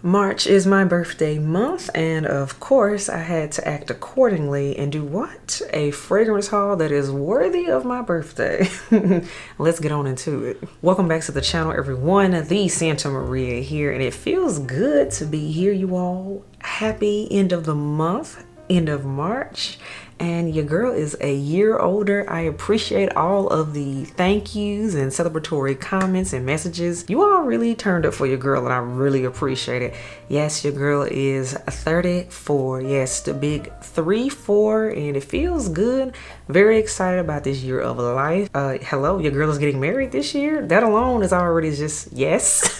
March is my birthday month, and of course I had to act accordingly and do what? A fragrance haul that is worthy of my birthday. Let's get on into it. Welcome back to the channel, everyone. The Santa Maria here, and it feels good to be here, you all. Happy end of the month, end of March. And your girl is a year older. I appreciate all of the thank yous and celebratory comments and messages. You all really turned up for your girl, and I really appreciate it. Yes, your girl is 34. Yes, the big 3-4, and it feels good. Very excited about this year of life. Hello, your girl is getting married this year. That alone is already just yes.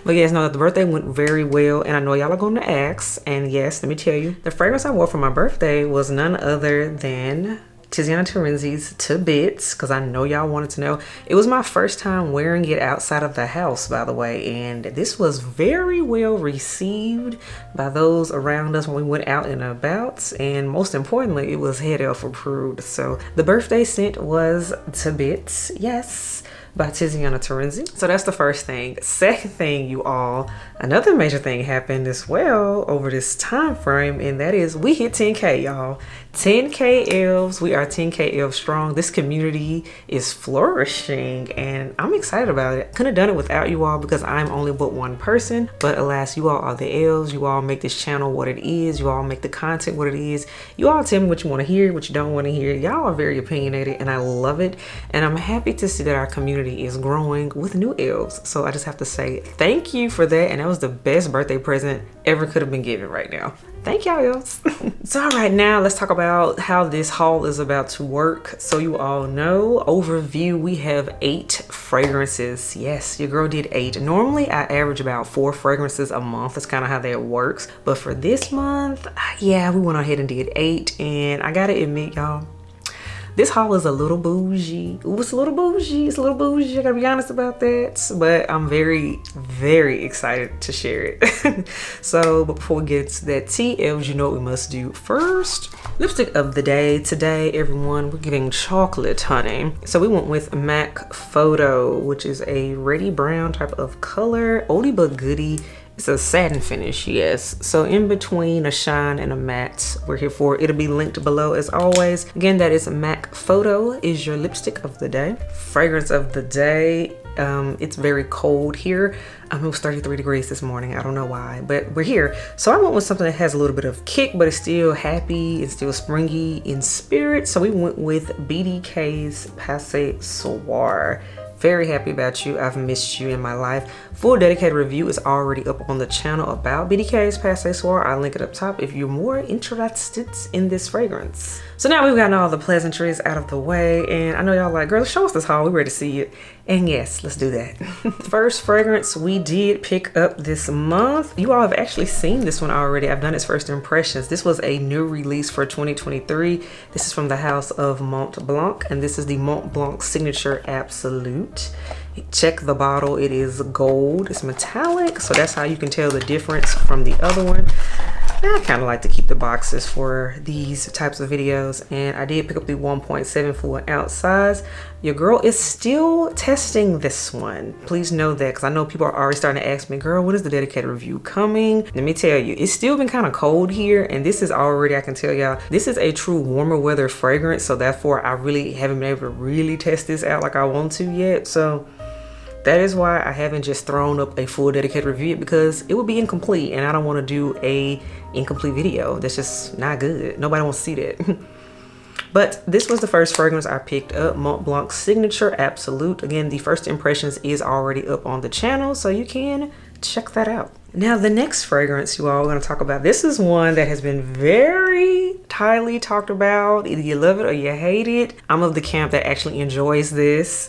But yes, no, the birthday went very well, and I know y'all are going to ask. And yes, let me tell you, the fragrance I wore for my birthday was none other than Tiziana Terenzi's To Bits, because I know y'all wanted to know. It was my first time wearing it outside of the house, by the way, and this was very well received by those around us when we went out and about, and most importantly, it was head elf approved. So the birthday scent was To Bits, yes, by Tiziana Terenzi. So that's the first thing. Second thing, you all, another major thing happened as well over this time frame, and that is we hit 10K, y'all. 10K elves. We are 10K elves strong. This community is flourishing, and I'm excited about it. Couldn't have done it without you all because I'm only but one person, but alas, you all are the elves. You all make this channel what it is. You all make the content what it is. You all tell me what you want to hear, what you don't want to hear. Y'all are very opinionated, and I love it, and I'm happy to see that our community is growing with new elves. So I just have to say thank you for that, and that was the best birthday present ever could have been given right now. Thank y'all, elves. So all right, now let's talk about how this haul is about to work. So you all know, overview, we have 8 fragrances. Yes, your girl did 8. Normally I average about 4 fragrances a month. That's kind of how that works, but for this month, yeah, we went ahead and did 8, and I gotta admit, y'all, this haul is a little bougie. Ooh, it's a little bougie. It's a little bougie. I gotta be honest about that. But I'm very, very excited to share it. So before we get to that tea, elves, you know what we must do first. Lipstick of the day. Today, everyone, we're getting chocolate honey. So we went with MAC Photo, which is a reddy brown type of color. Oldie but goodie. It's a satin finish, yes. So in between a shine and a matte, we're here for it. It'll be linked below as always. Again, that is MAC Photo is your lipstick of the day. Fragrance of the day. It's very cold here. It was 33 degrees this morning. I don't know why, but we're here. So I went with something that has a little bit of kick, but it's still happy. It's still springy in spirit. So we went with BDK's Pas Ce Soir. Very happy about you. I've missed you in my life. Full dedicated review is already up on the channel about BDK's Pas Ce Soir. I'll link it up top if you're more interested in this fragrance. So now we've gotten all the pleasantries out of the way, and I know y'all like, girl, show us this haul. We're ready to see it. And yes, let's do that. First fragrance we did pick up this month. You all have actually seen this one already. I've done its first impressions. This was a new release for 2023. This is from the house of Mont Blanc, and this is the Mont Blanc Signature Absolute. Check the bottle. It is gold. It's metallic, so that's how you can tell the difference from the other one. I kind of like to keep the boxes for these types of videos, and I did pick up the 1.7 ounce size. Your girl is still testing this one. Please know that, because I know people are already starting to ask me, girl, when is the dedicated review coming? Let me tell you, it's still been kind of cold here, and this is already, I can tell y'all, this is a true warmer weather fragrance, so therefore I really haven't been able to really test this out like I want to yet. So that is why I haven't just thrown up a full dedicated review, because it would be incomplete, and I don't want to do a incomplete video. That's just not good. Nobody wants to see that. But this was the first fragrance I picked up, Mont Blanc Signature Absolute. Again, the first impressions is already up on the channel, so you can check that out. Now the next fragrance you all are going to talk about, this is one that has been very highly talked about. Either you love it or you hate it. I'm of the camp that actually enjoys this.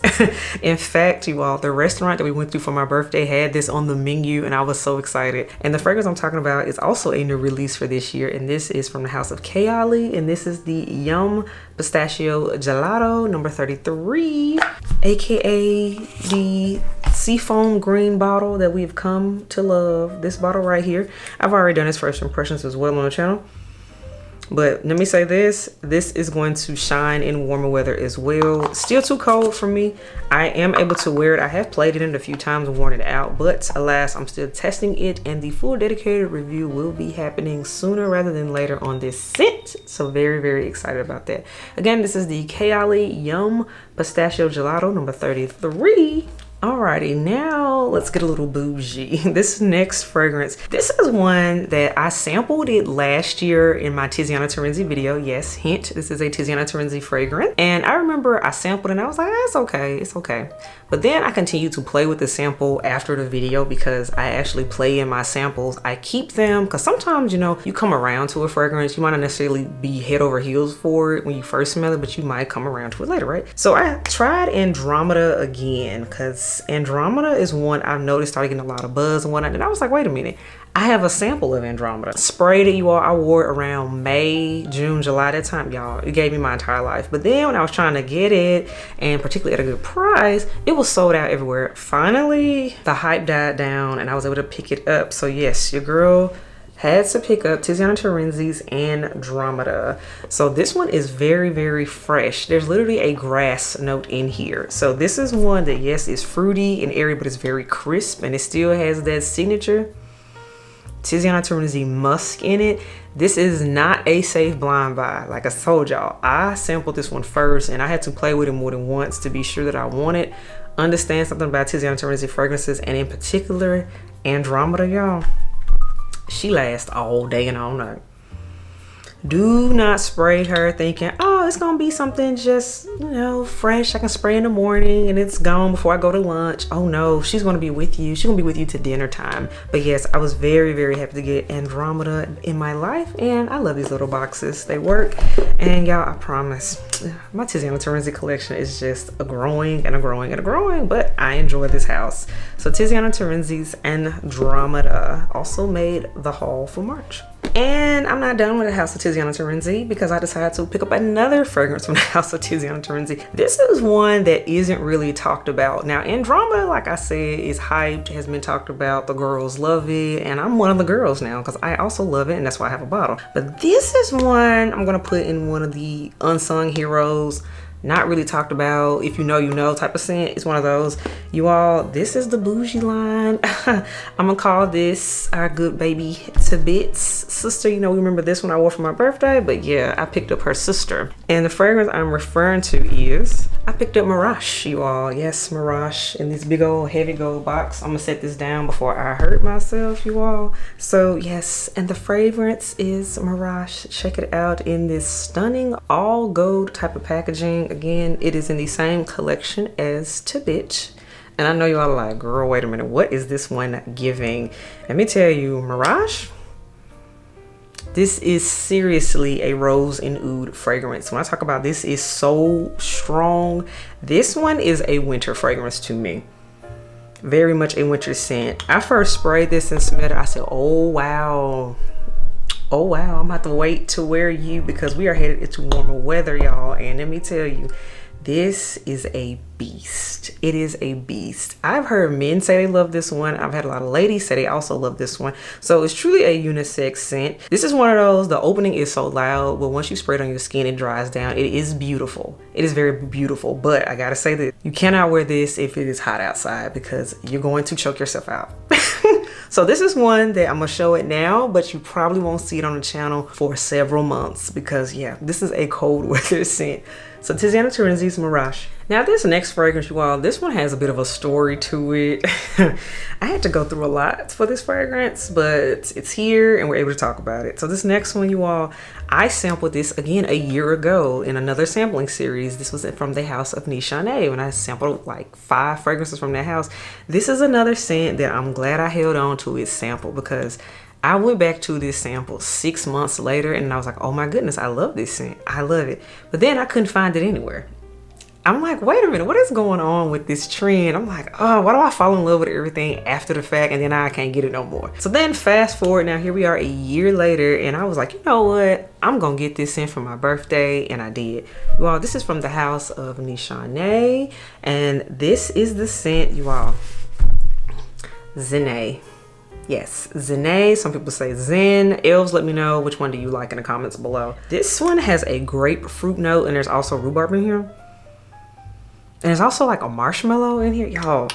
In fact, you all, the restaurant that we went to for my birthday had this on the menu, and I was so excited. And the fragrance I'm talking about is also a new release for this year, and this is from the house of Kayali, and this is the Yum Pistachio Gelato number 33, aka the seafoam green bottle that we've come to love. This bottle right here, I've already done its first impressions as well on the channel. But let me say this is going to shine in warmer weather as well. Still too cold for me. I am able to wear it. I have played it in a few times and worn it out, but alas, I'm still testing it, and the full dedicated review will be happening sooner rather than later on this scent. So very, very excited about that. Again, this is the Kayali Yum Pistachio Gelato number 33. Alrighty, now let's get a little bougie. This next fragrance, this is one that I sampled it last year in my Tiziana Terenzi video. Yes, hint, this is a Tiziana Terenzi fragrance. And I remember I sampled it and I was like, it's okay, it's okay. But then I continued to play with the sample after the video because I actually play in my samples. I keep them because sometimes, you know, you come around to a fragrance, you might not necessarily be head over heels for it when you first smell it, but you might come around to it later, right? So I tried Andromeda again because Andromeda is one I've noticed started getting a lot of buzz and whatnot, and I was like, wait a minute, I have a sample of Andromeda. Sprayed it, you all. I wore it around May, June, July, that time, y'all. It gave me my entire life. But then when I was trying to get it, and particularly at a good price, it was sold out everywhere. Finally, the hype died down and I was able to pick it up. So yes, your girl had to pick up Tiziana Terenzi's Andromeda. So this one is very, very fresh. There's literally a grass note in here. So this is one that, yes, is fruity and airy, but it's very crisp, and it still has that signature Tiziana Terenzi musk in it. This is not a safe blind buy. Like I told y'all, I sampled this one first and I had to play with it more than once to be sure that I wanted. Understand something about Tiziana Terenzi fragrances, and in particular Andromeda, y'all. She lasts all day and all night. Do not spray her thinking, oh, it's gonna be something just, you know, fresh. I can spray in the morning and it's gone before I go to lunch. Oh no, she's gonna be with you. She's gonna be with you to dinner time. But yes, I was very, very happy to get Andromeda in my life, and I love these little boxes. They work, and y'all, I promise, my Tiziana Terenzi collection is just a growing and a growing and a growing, but I enjoy this house. So Tiziana Terenzi's Andromeda also made the haul for March. And I'm not done with the house of Tiziana Terenzi because I decided to pick up another fragrance from the house of Tiziana Terenzi. This is one that isn't really talked about. Now, Andromeda, like I said, is hyped, has been talked about. The girls love it, and I'm one of the girls now because I also love it, and that's why I have a bottle. But this is one I'm gonna put in one of the unsung heroes. Not really talked about, if you know, you know type of scent. It's one of those. You all, this is the bougie line. I'm gonna call this our good baby to bits sister. You know, we remember this one I wore for my birthday, but yeah, I picked up her sister. And the fragrance I'm referring to is, I picked up Mirach, you all. Yes, Mirach in this big old heavy gold box. I'm gonna set this down before I hurt myself, you all. So yes, and the fragrance is Mirach. Check it out in this stunning all gold type of packaging. Again, it is in the same collection as To Bitch. And I know you all are like, girl, wait a minute, what is this one giving? Let me tell you, Mirach, this is seriously a rose and oud fragrance. When I talk about this is so strong, this one is a winter fragrance to me. Very much a winter scent. I first sprayed this and smelled it. I said, oh wow. Oh wow, I'm about to wait to wear you because we are headed into warmer weather, y'all. And let me tell you, this is a beast. It is a beast. I've heard men say they love this one. I've had a lot of ladies say they also love this one. So it's truly a unisex scent. This is one of those, the opening is so loud, but once you spray it on your skin, it dries down. It is beautiful. It is very beautiful, but I gotta say that you cannot wear this if it is hot outside because you're going to choke yourself out. So this is one that I'm gonna show it now, but you probably won't see it on the channel for several months because yeah, this is a cold weather scent. So Tiziana Terenzi's Mirach. Now this next fragrance, you all, this one has a bit of a story to it. I had to go through a lot for this fragrance, but it's here and we're able to talk about it. So this next one, you all, I sampled this again a year ago in another sampling series. This was from the house of Nishane when I sampled like 5 fragrances from that house. This is another scent that I'm glad I held on to its sample because I went back to this sample 6 months later and I was like, oh my goodness, I love this scent. I love it. But then I couldn't find it anywhere. I'm like, wait a minute, what is going on with this trend? I'm like, oh, why do I fall in love with everything after the fact and then I can't get it no more? So then fast forward, now here we are a year later and I was like, you know what? I'm gonna get this scent for my birthday, and I did. You all, this is from the house of Nishane, and this is the scent, you all, Zenne. Yes, Zenne. Some people say Zen. Elves, let me know which one do you like in the comments below. This one has a grapefruit note, and there's also rhubarb in here. And there's also like a marshmallow in here. Y'all,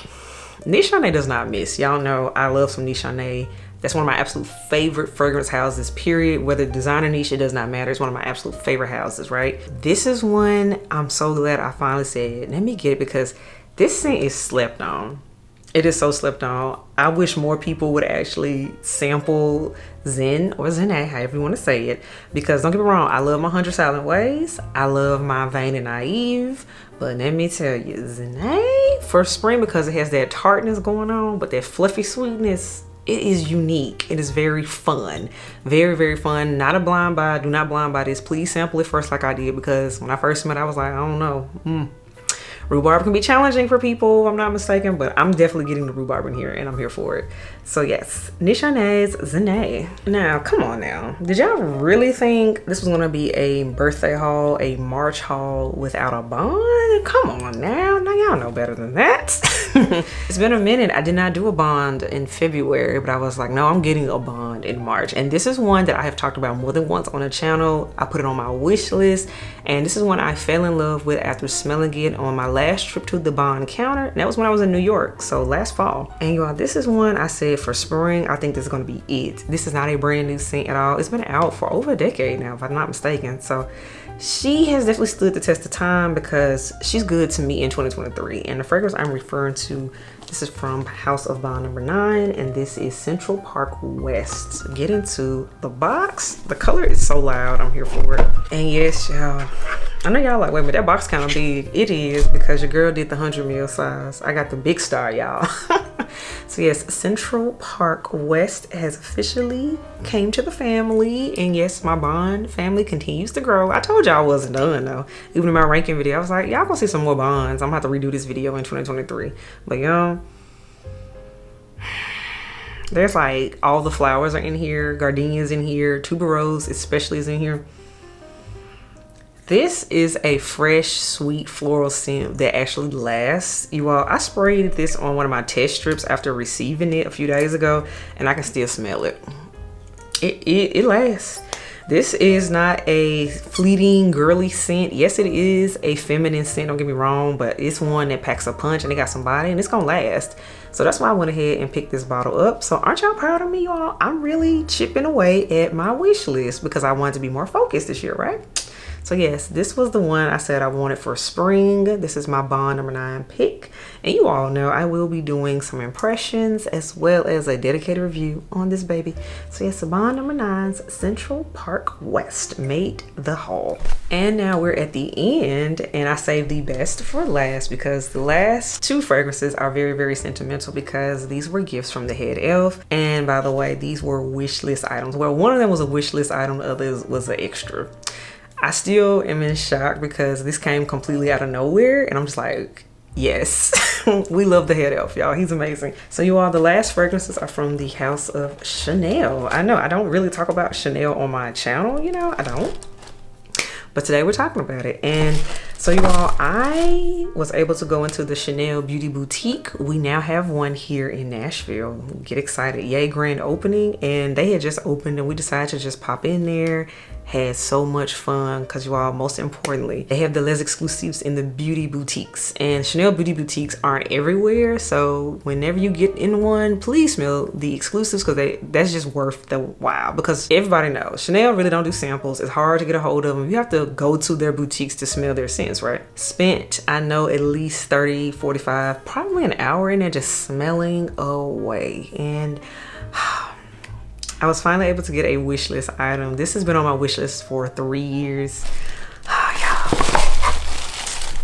Nishane does not miss. Y'all know I love some Nishane. That's one of my absolute favorite fragrance houses, period. Whether designer niche, it does not matter. It's one of my absolute favorite houses, right? This is one I'm so glad I finally said, let me get it, because this scent is slept on. It is so slept on. I wish more people would actually sample Zen or Zenne, however you want to say it. Because don't get me wrong, I love my 100 Silent Ways. I love my Vain and Naive. But let me tell you, Zenne for spring, because it has that tartness going on, but that fluffy sweetness, it is unique. It is very fun. Very, very fun. Not a blind buy. Do not blind buy this. Please sample it first like I did, because when I first smelled it, I was like, I don't know. Rhubarb can be challenging for people, if I'm not mistaken, but I'm definitely getting the rhubarb in here, and I'm here for it. So yes, Nishane's Zenne. Now, come on now. Did y'all really think this was gonna be a birthday haul, a March haul without a bond? Come on now. Now y'all know better than that. It's been a minute. I did not do a bond in February, but I was like, no, I'm getting a bond in March. And this is one that I have talked about more than once on the channel. I put it on my wish list, and this is one I fell in love with after smelling it on my last trip to the bond counter. And that was when I was in New York, so last fall. And y'all, this is one I said for spring, I think this is gonna be it. This is not a brand new scent at all. It's been out for over a decade now, if I'm not mistaken. So she has definitely stood the test of time, because she's good to me in 2023. And the fragrance I'm referring to, this is from House of Bond number 9, and this is Central Park West. Get into the box. The color is so loud. I'm here for it. And yes, y'all, I know y'all like, wait a minute, that box kind of big. It is, because your girl did the 100 ml size. I got the big star, y'all. So yes, Central Park West has officially came to the family. And yes, my bond family continues to grow. I told y'all I wasn't done though. Even in my ranking video, I was like, y'all gonna see some more bonds. I'm gonna have to redo this video in 2023. But y'all, there's like all the flowers are in here. Gardenias in here. Tuberose especially is in here. This is a fresh, sweet floral scent that actually lasts. You all, I sprayed this on one of my test strips after receiving it a few days ago, and I can still smell it. It lasts. This is not a fleeting, girly scent. Yes, it is a feminine scent, don't get me wrong, but it's one that packs a punch and it got some body, and it's gonna last. So that's why I went ahead and picked this bottle up. So aren't y'all proud of me, y'all? I'm really chipping away at my wish list because I wanted to be more focused this year, right? So yes, this was the one I said I wanted for spring. This is my bond number 9 pick. And you all know I will be doing some impressions as well as a dedicated review on this baby. So yes, the bond number 9's Central Park West made the haul. And now we're at the end, and I saved the best for last because the last 2 fragrances are very, very sentimental because these were gifts from the head elf. And by the way, these were wish list items. Well, one of them was a wish list item, the other was an extra. I still am in shock because this came completely out of nowhere, and I'm just like, yes. We love the head elf, y'all. He's amazing. So you all, the last fragrances are from the House of Chanel. I know I don't really talk about Chanel on my channel, you know, I don't. But today we're talking about it. And so you all, I was able to go into the Chanel Beauty Boutique. We now have one here in Nashville. Get excited. Yay, grand opening. And they had just opened, and we decided to just pop in there. Had so much fun because you all, most importantly, they have the Les Exclusives in the beauty boutiques, and Chanel beauty boutiques aren't everywhere. So whenever you get in one, please smell the exclusives because that's just worth the wow, because everybody knows Chanel really don't do samples. It's hard to get a hold of them. You have to go to their boutiques to smell their scents, right? Spent, I know, at least 30, 45, probably an hour in there just smelling away. And I was finally able to get a wish list item. This has been on my wish list for 3 years.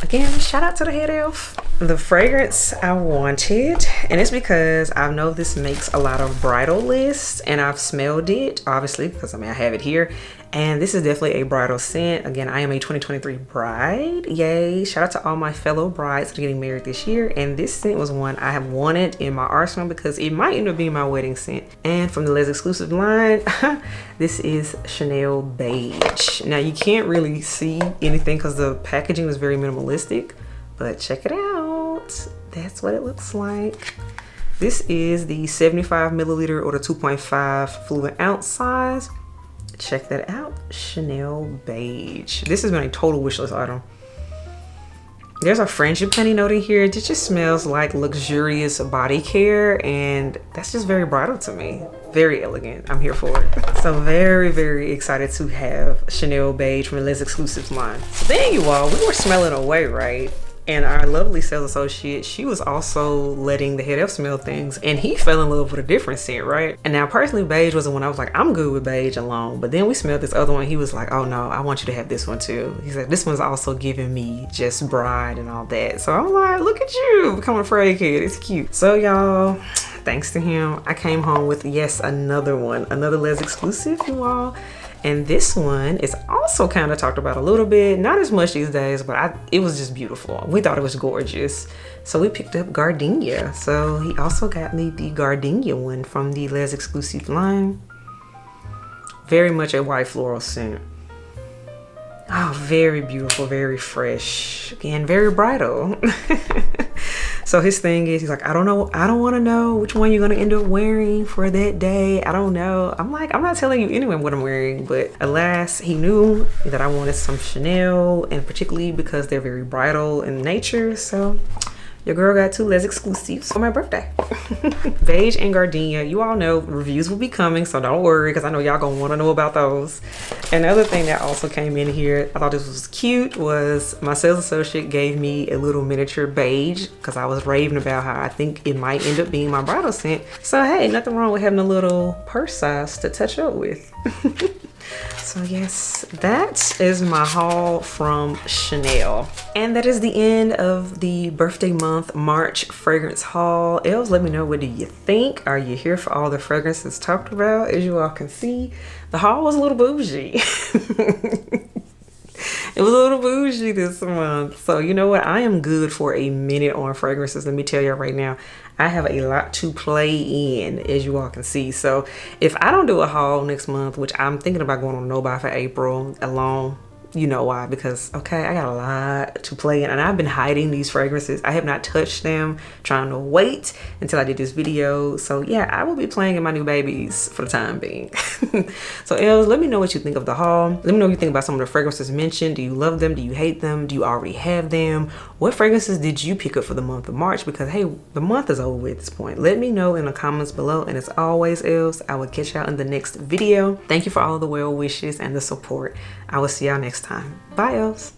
Again, shout out to the head elf. The fragrance I wanted, and it's because I know this makes a lot of bridal lists, and I've smelled it, obviously, because I mean, I have it here. And this is definitely a bridal scent. Again, I am a 2023 bride. Yay. Shout out to all my fellow brides that are getting married this year. And this scent was one I have wanted in my arsenal because it might end up being my wedding scent. And from the Les Exclusive line, this is Chanel Beige. Now, you can't really see anything because the packaging is very minimalistic, but check it out. That's what it looks like. This is the 75 milliliter or the 2.5 fluid ounce size. Check that out. Chanel Beige. This has been a total wish list item. There's a frangipani note in here. This just smells like luxurious body care, and that's just very bridal to me. Very elegant. I'm here for it. So very, very excited to have Chanel Beige from the Les Exclusives line. So then you all, we were smelling away, right? And our lovely sales associate, she was also letting the head elf smell things, and he fell in love with a different scent, right? And now personally, beige was the one I was like, I'm good with beige alone. But then we smelled this other one. He was like, oh no, I want you to have this one too. He said, this one's also giving me just bride and all that. So I'm like, look at you becoming a Friday kid. It's cute. So y'all, thanks to him, I came home with, yes, another one, another Les Exclusive, you all. And this one is also kind of talked about a little bit, not as much these days, but it was just beautiful. We thought it was gorgeous. So we picked up Gardenia. So he also got me the Gardenia one from the Les Exclusive line. Very much a white floral scent. Oh, very beautiful, very fresh, again, very bridal. So his thing is, he's like, I don't know, I don't want to know which one you're going to end up wearing for that day. I don't know. I'm like, I'm not telling you anyway what I'm wearing, but alas, he knew that I wanted some Chanel, and particularly because they're very bridal in nature. So your girl got 2 Les Exclusives for my birthday. Beige and Gardenia. You all know reviews will be coming, so don't worry, because I know y'all gonna want to know about those. Another thing that also came in here, I thought this was cute, was my sales associate gave me a little miniature beige, because I was raving about how I think it might end up being my bridal scent. So hey, nothing wrong with having a little purse size to touch up with. So yes, that is my haul from Chanel. And that is the end of the birthday month March fragrance haul. Els, let me know, what do you think? Are you here for all the fragrances talked about? As you all can see, the haul was a little bougie. It was a little bougie this month. So you know what? I am good for a minute on fragrances. Let me tell you right now, I have a lot to play in, as you all can see. So if I don't do a haul next month, which I'm thinking about going on No Buy for April alone, you know why, because okay, I got a lot to play in, and I've been hiding these fragrances. I have not touched them, trying to wait until I did this video. So yeah, I will be playing in my new babies for the time being. So Els, let me know what you think of the haul. Let me know what you think about some of the fragrances mentioned. Do you love them? Do you hate them? Do you already have them? What fragrances did you pick up for the month of March? Because hey, the month is over at this point. Let me know in the comments below, and as always, Els, I will catch y'all in the next video. Thank you for all of the well wishes and the support. I will see y'all next time. Bye, Els.